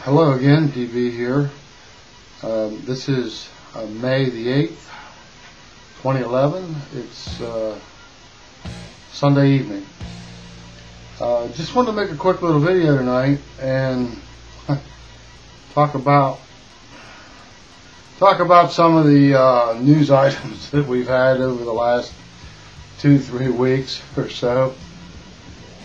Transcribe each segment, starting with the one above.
Hello again, DB here. This is May the 8th, 2011. It's Sunday evening. Just wanted to make a quick little video tonight and talk about some of the news items that we've had over the last 2-3 weeks or so,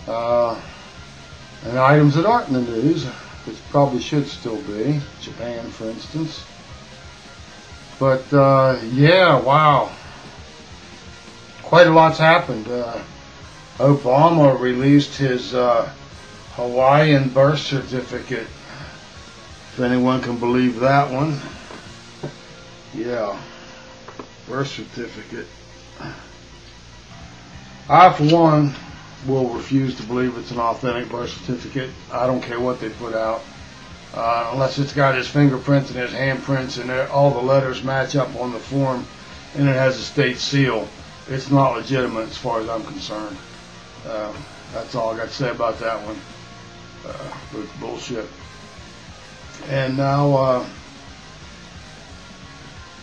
and items that aren't in the news, which probably should still be, Japan for instance. But yeah, wow, quite a lot's happened. Obama released his Hawaiian birth certificate, if anyone can believe that one. Yeah, birth certificate. I, for one, will refuse to believe it's an authentic birth certificate. I don't care what they put out, unless it's got his fingerprints and his handprints and all the letters match up on the form and it has a state seal. It's not legitimate as far as I'm concerned. That's all I got to say about that one. It's bullshit. And now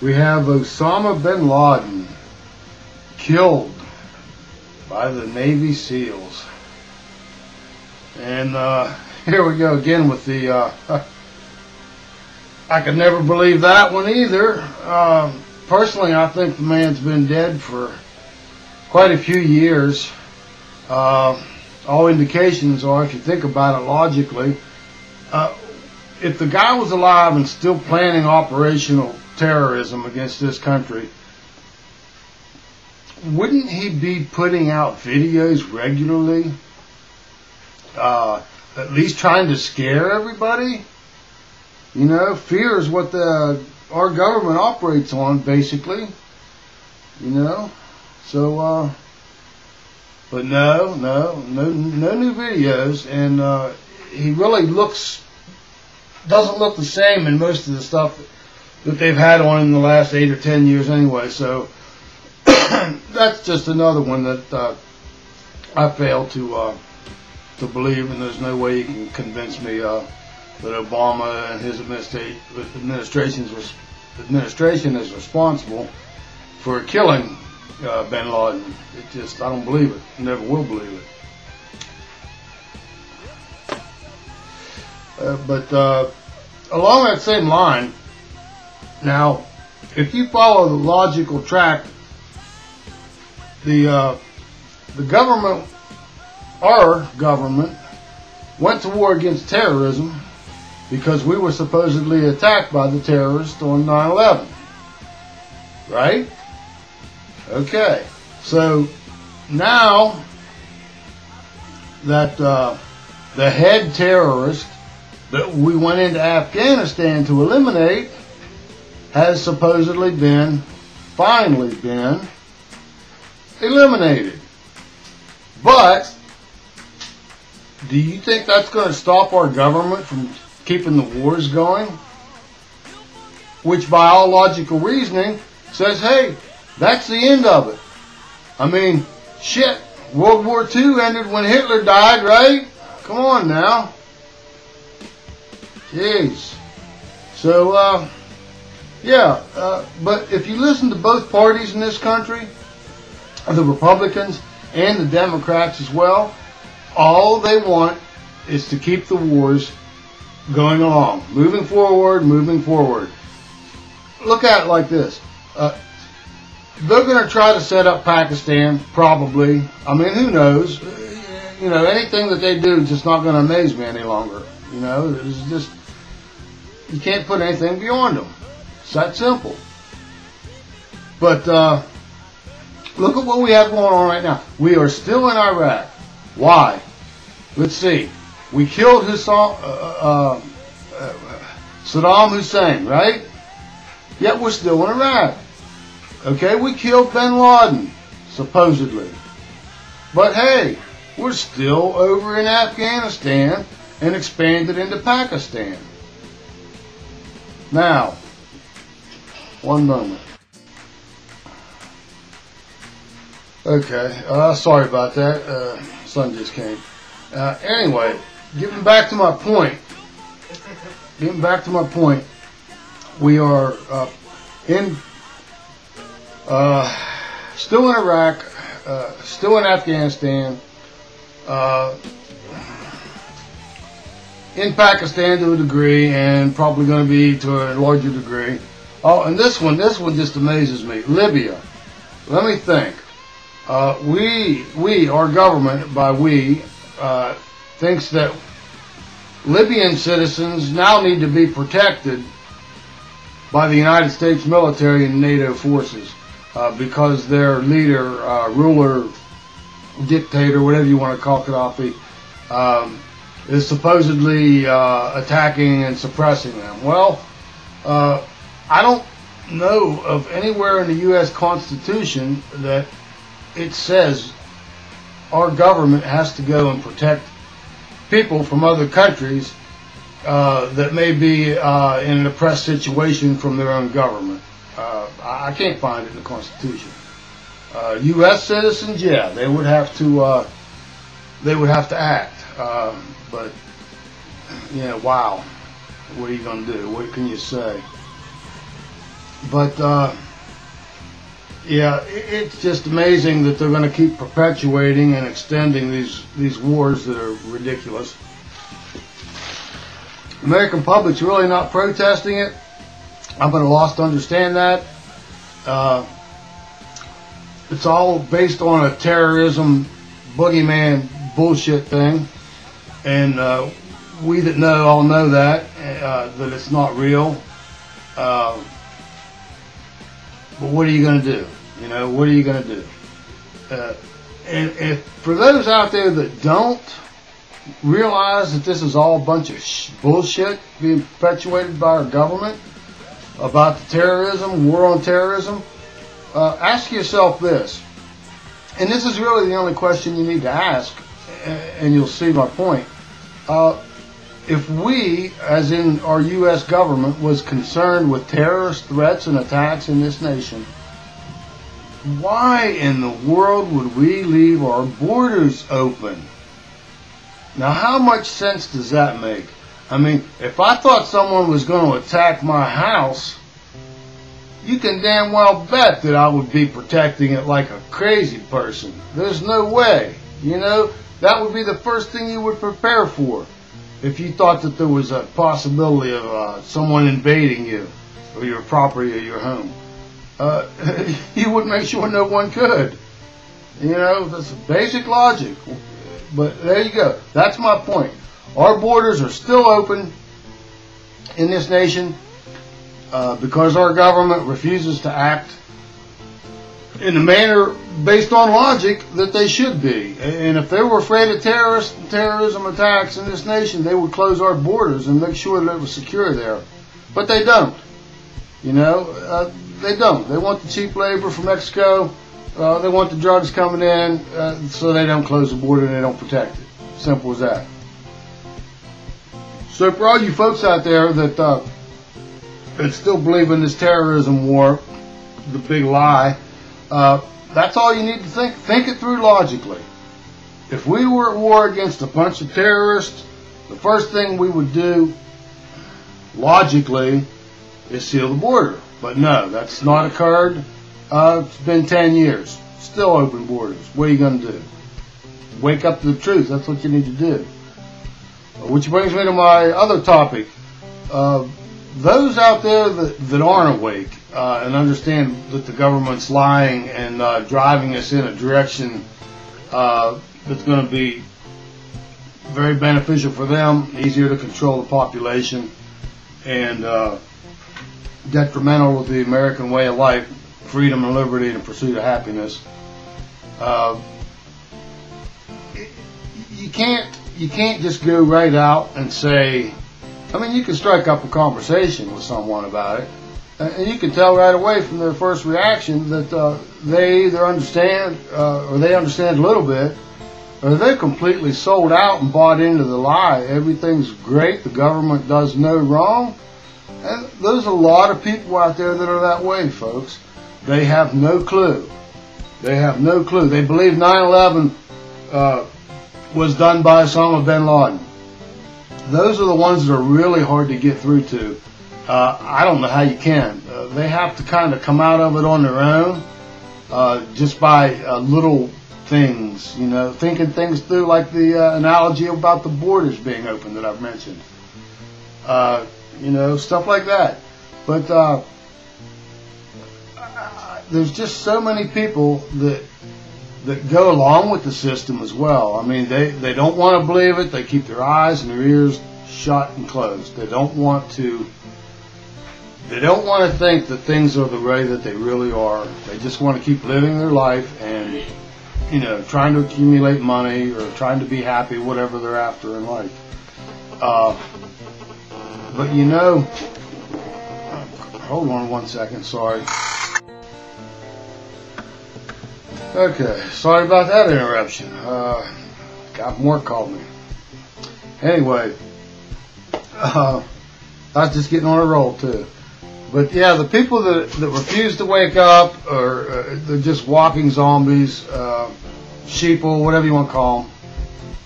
we have Osama bin Laden killed by the Navy SEALs. And here we go again with the I could never believe that one either. Personally, I think the man's been dead for quite a few years. All indications are, if you think about it logically, if the guy was alive and still planning operational terrorism against this country, wouldn't he be putting out videos regularly, at least trying to scare everybody? You know, fear is what our government operates on, basically. You know, so but no new videos, and he really doesn't look the same in most of the stuff that they've had on in the last 8 or 10 years anyway. So that's just another one that I fail to believe, and there's no way you can convince me that Obama and his administration is responsible for killing bin Laden. I don't believe it. Never will believe it. But along that same line, now, if you follow the logical track, the government, our government, went to war against terrorism because we were supposedly attacked by the terrorists on 9/11, right? Okay, so now that the head terrorist that we went into Afghanistan to eliminate has supposedly finally been eliminated. But do you think that's going to stop our government from keeping the wars going? Which, by all logical reasoning, says, hey, that's the end of it. I mean, shit, World War II ended when Hitler died, right? Come on now. Jeez. So, yeah, but if you listen to both parties in this country, the Republicans and the Democrats as well, all they want is to keep the wars going along, moving forward. Look at it like this. They're going to try to set up Pakistan, probably. I mean, who knows? You know, anything that they do is just not going to amaze me any longer. You know, it's just, you can't put anything beyond them. It's that simple. But look at what we have going on right now. We are still in Iraq. Why? Let's see. We killed Saddam Hussein, right? Yet we're still in Iraq. Okay, we killed bin Laden, supposedly. But hey, we're still over in Afghanistan and expanded into Pakistan. Now, one moment. Okay, sorry about that. Sun just came. Anyway, getting back to my point, getting back to my point, we are still in Iraq, still in Afghanistan, in Pakistan to a degree, and probably going to be to a larger degree. Oh, and this one just amazes me. Libya. Let me think. Our government, by we, thinks that Libyan citizens now need to be protected by the United States military and NATO forces because their leader, ruler, dictator, whatever you want to call Gaddafi, is supposedly attacking and suppressing them. Well, I don't know of anywhere in the U.S. Constitution that it says our government has to go and protect people from other countries that may be in an oppressed situation from their own government. I can't find it in the Constitution. U.S. citizens, yeah, they would have to act. But yeah, wow, what are you going to do? What can you say? But yeah, it's just amazing that they're going to keep perpetuating and extending these wars that are ridiculous. American public's really not protesting it. I'm at a loss to understand that. It's all based on a terrorism boogeyman bullshit thing, and we that know all know that it's not real. But what are you going to do? You know, what are you going to do? And if for those out there that don't realize that this is all a bunch of bullshit being perpetuated by our government about the terrorism, war on terrorism, ask yourself this. And this is really the only question you need to ask, and you'll see my point. If we, as in our U.S. government, was concerned with terrorist threats and attacks in this nation, why in the world would we leave our borders open? Now, how much sense does that make? I mean, if I thought someone was going to attack my house, you can damn well bet that I would be protecting it like a crazy person. There's no way. You know, that would be the first thing you would prepare for. If you thought that there was a possibility of someone invading you, or your property, or your home, you would make sure no one could. You know, that's basic logic. But there you go. That's my point. Our borders are still open in this nation because our government refuses to act in a manner based on logic that they should be. And if they were afraid of terrorism attacks in this nation, they would close our borders and make sure that it was secure there. But they don't. You know, they don't. They want the cheap labor from Mexico. They want the drugs coming in, so they don't close the border and they don't protect it. Simple as that. So for all you folks out there that still believe in this terrorism war, the big lie, that's all you need to think. Think it through logically. If we were at war against a bunch of terrorists, the first thing we would do, logically, is seal the border. But no, that's not occurred. It's been 10 years. Still open borders. What are you going to do? Wake up to the truth. That's what you need to do. Which brings me to my other topic. Those out there that aren't awake and understand that the government's lying and driving us in a direction that's going to be very beneficial for them, easier to control the population, and detrimental to the American way of life, freedom and liberty and pursuit of happiness. You can't just go right out and say, I mean, you can strike up a conversation with someone about it, and you can tell right away from their first reaction that they either understand or they understand a little bit, or they're completely sold out and bought into the lie. Everything's great. The government does no wrong. And there's a lot of people out there that are that way, folks. They have no clue. They have no clue. They believe 9/11 was done by Osama bin Laden. those are the ones that are really hard to get through to. I don't know how you can. They have to kind of come out of it on their own, just by little things, you know, thinking things through, like the analogy about the borders being open that I've mentioned. You know, stuff like that. But there's just so many people that go along with the system as well. I mean, they don't want to believe it. They keep their eyes and their ears shut and closed. They don't want to think that things are the way that they really are. They just want to keep living their life and, you know, trying to accumulate money or trying to be happy, whatever they're after in life. But you know, hold on one second, sorry. Okay, sorry about that interruption. Got more called me. Anyway, I was just getting on a roll too. But yeah, the people that refuse to wake up, or they're just walking zombies, sheeple, whatever you want to call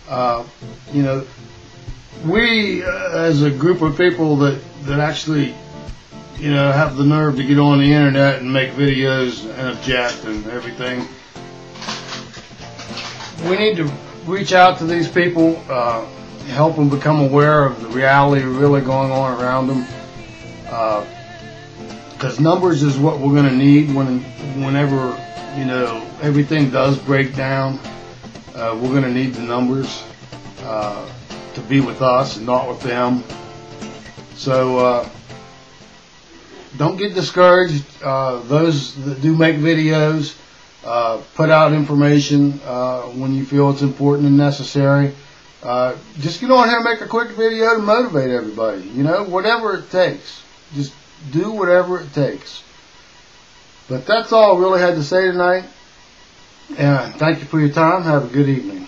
them. You know, we as a group of people that actually, you know, have the nerve to get on the internet and make videos and object and everything, we need to reach out to these people, help them become aware of the reality really going on around them. Because numbers is what we're going to need whenever, you know, everything does break down. We're going to need the numbers to be with us and not with them. So don't get discouraged. Those that do make videos, put out information when you feel it's important and necessary. Just get on here and make a quick video to motivate everybody. You know, whatever it takes. Just do whatever it takes. But that's all I really had to say tonight. And thank you for your time. Have a good evening.